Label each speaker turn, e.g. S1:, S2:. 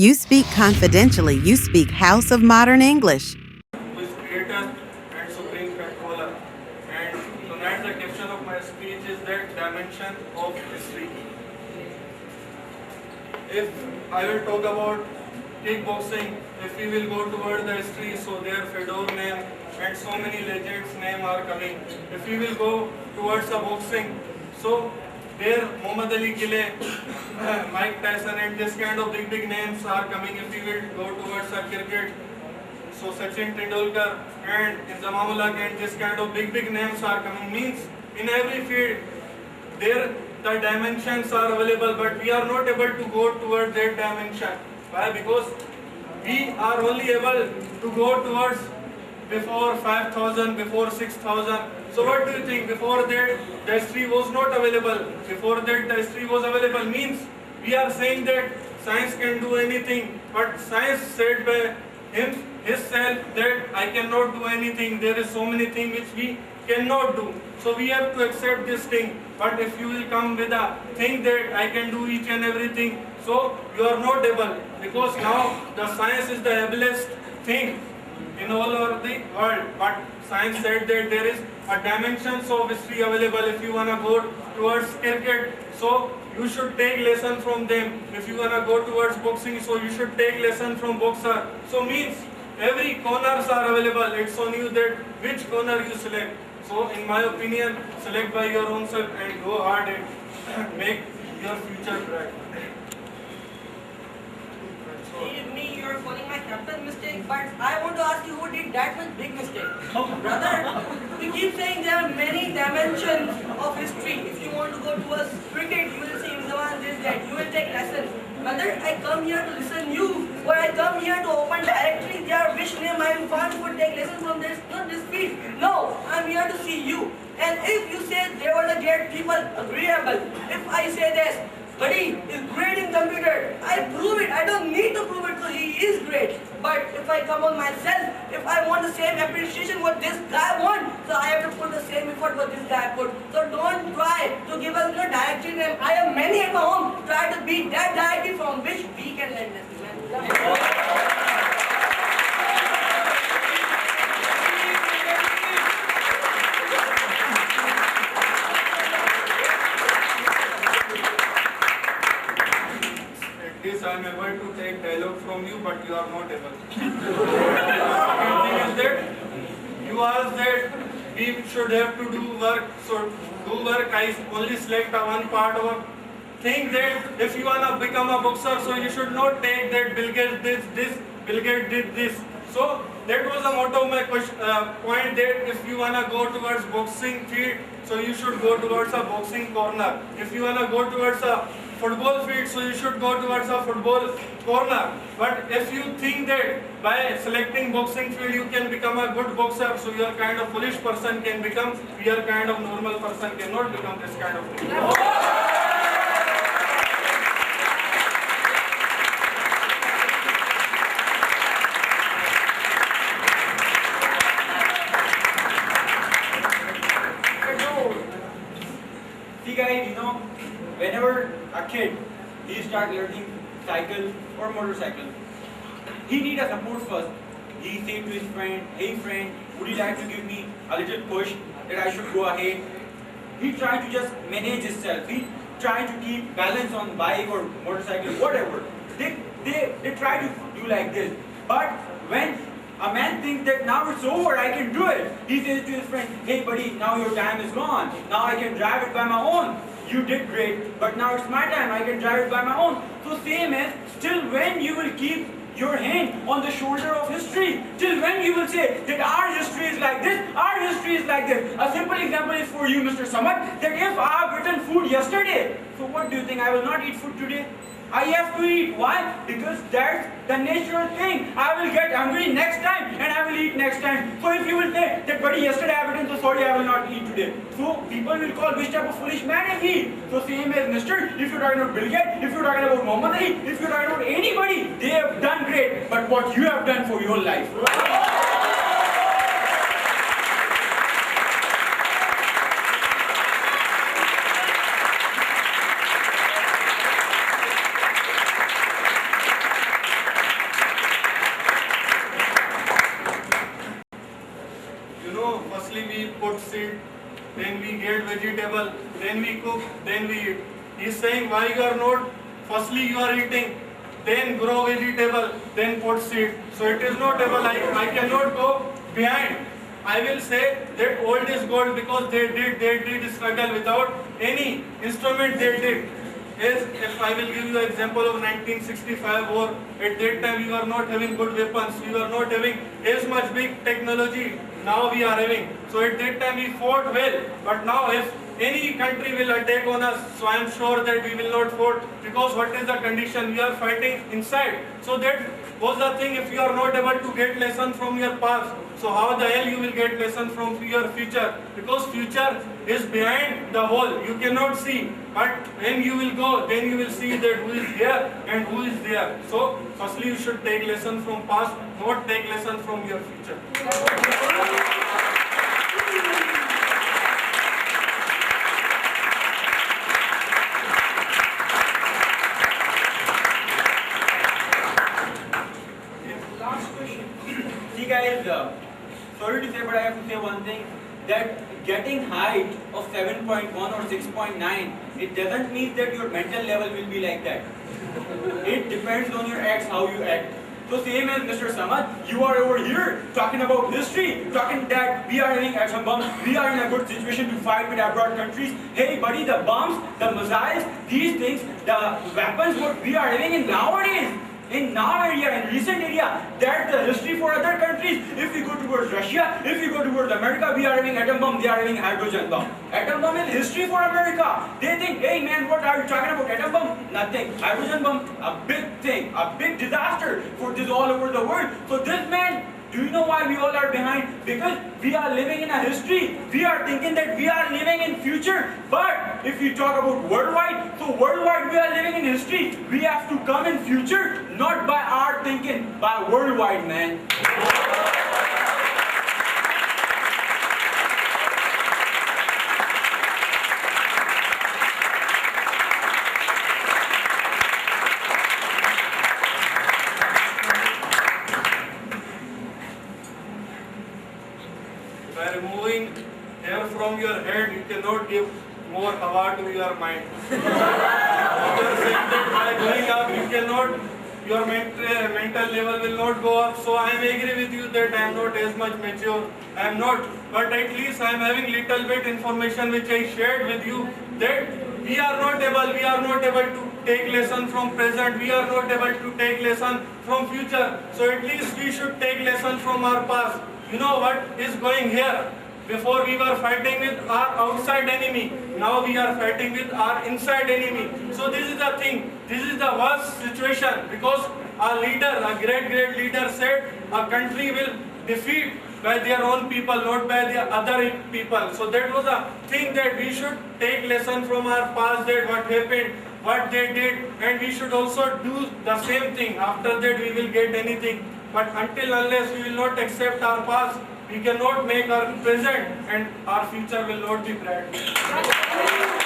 S1: You speak confidentially. You speak House of Modern English.
S2: Who is creator and supreme controller. And tonight the caption of my speech is that dimension of history. If I will talk about kickboxing, if we will go toward the history, so their Fedor name and so many legends name are coming. If we will go towards the boxing, so there Muhammad Ali Kile, Mike Tyson and this kind of big names are coming. If we will go towards the cricket, so Sachin Tendulkar and Inzamamullah and this kind of big names are coming. Means in every field there the dimensions are available, but we are not able to go toward that dimension. Why? Because we are only able to go towards before 5,000, before 6,000. So what do you think? Before that the history was not available. Before that the history was available. Means we are saying that science can do anything, but science said by himself that I cannot do anything. There is so many things which we cannot do. So we have to accept this thing. But if you will come with a thing that I can do each and everything, so you are not able, because now the science is the ablest thing in all over the world. But science said that there is a dimensions of history available. If you wanna go towards cricket, so you should take lesson from them. If you wanna go towards boxing, so you should take lesson from boxer. So means every corners are available. It's on you that which corner you select. So in my opinion, select by your own self and go hard and make your future bright.
S3: Believe me, you're calling my captain mistake, but I want to ask you who did that much big mistake. Brother, you keep saying there are many dimensions of history. If you want to go towards cricket, you will see Imzaman this, that. You will take lessons. Brother, I come here to listen you, or I come here to open directory. There which name I want to take lessons from this, not this field. No, I'm here to see you. And if you say they were the great people, agreeable. If I say this, buddy is great in computer, I prove it. I don't need to prove it because he is great. But if I come on myself, if I want the same appreciation what this guy wants, so I have to put the same effort what this guy put. So don't try to give us no directory name. I have many at my home. Try to beat that directory from which we can learn this.
S2: At least I am able to take dialogue from you, but you are not able. Second thing is that you asked that we should have to do work. So do work, I only select one part of a thing that if you wanna become a boxer, so you should not take that Bill Gates did this, Bill Gates did this. So that was the motto of my point, that if you wanna go towards boxing field, so you should go towards a boxing corner. If you wanna go towards a football field, so you should go towards a football corner. But if you think that by selecting boxing field you can become a good boxer, so your kind of foolish person can become, your kind of normal person cannot become this kind of thing.
S4: See guys, whenever a kid, he start learning cycle or motorcycle, he need a support first. He say to his friend, hey friend, would you like to give me a little push that I should go ahead? He try to just manage himself. He try to keep balance on bike or motorcycle, whatever. They try to do like this. But when a man thinks that now it's over, I can do it, he says to his friend, hey buddy, now your time is gone. Now I can drive it by my own. You did great, but now it's my time, I can drive it by my own. So same as, till when you will keep your hand on the shoulder of history? Till when you will say that our history is like this, our history is like this? A simple example is for you, Mr. Samad, that if I have eaten food yesterday, so what do you think, I will not eat food today? I have to eat. Why? Because that's the natural thing. I will get hungry next time and I will eat next time. So if you will say that buddy yesterday I have eaten, so sorry I will not eat today. So people will call which type of foolish man is he? So same as mister, if you're talking about Bill Gates, if you're talking about Muhammad Ali, if you're talking about anybody, they have done great. But what you have done for your life?
S2: put seed, then we get vegetable, then we cook, then we eat. He's saying why you are not, firstly you are eating, then grow vegetable, then put seed. So it is not able, I cannot go behind. I will say that old is gold because they did struggle without any instrument they did. As if I will give you the example of 1965 war, at that time we were not having good weapons, we were not having as much big technology now we are having. So at that time we fought well, but now if any country will attack on us, so I am sure that we will not fight, because what is the condition? We are fighting inside. So that was the thing, if you are not able to get lesson from your past, so how the hell you will get lesson from your future? Because future is behind the wall, you cannot see. But when you will go, then you will see that who is here and who is there. So firstly you should take lesson from past, not take lesson from your future.
S4: See guys, sorry to say, but I have to say one thing, that getting height of 7.1 or 6.9, it doesn't mean that your mental level will be like that. It depends on your acts, how you act. So same as Mr. Samad, you are over here talking about history, talking that we are having atom bombs, we are in a good situation to fight with abroad countries. Hey buddy, the bombs, the missiles, these things, the weapons what we are having in nowadays, in now area, in recent area, that's the history for other countries. If we go towards Russia, if we go towards America, we are having atom bomb, they are having hydrogen bomb. Atom bomb is history for America. They think, hey man, what are you talking about? Atom bomb? Nothing. Hydrogen bomb, a big thing, a big disaster for this all over the world. So this man, do you know why we all are behind? Because we are living in a history. We are thinking that we are living in future. But if you talk about worldwide, so worldwide we are living in history. We have to come in future, not by our thinking, by worldwide, man.
S2: By removing hair from your head, you cannot give more power to your mind. You are saying that by going up, you cannot, your mental level will not go up. So I am agree with you that I am not as much mature. I am not, but at least I am having little bit information which I shared with you, that we are not able to take lesson from present, we are not able to take lesson from future. So at least we should take lesson from our past. You know what is going here? Before we were fighting with our outside enemy, now we are fighting with our inside enemy. So this is the thing, this is the worst situation, because our leader, a great leader said, a country will defeat by their own people, not by the other people. So that was a thing that we should take lesson from our past, that what happened, what they did, and we should also do the same thing. After that we will get anything. But until unless we will not accept our past, we cannot make our present, and our future will not be bright.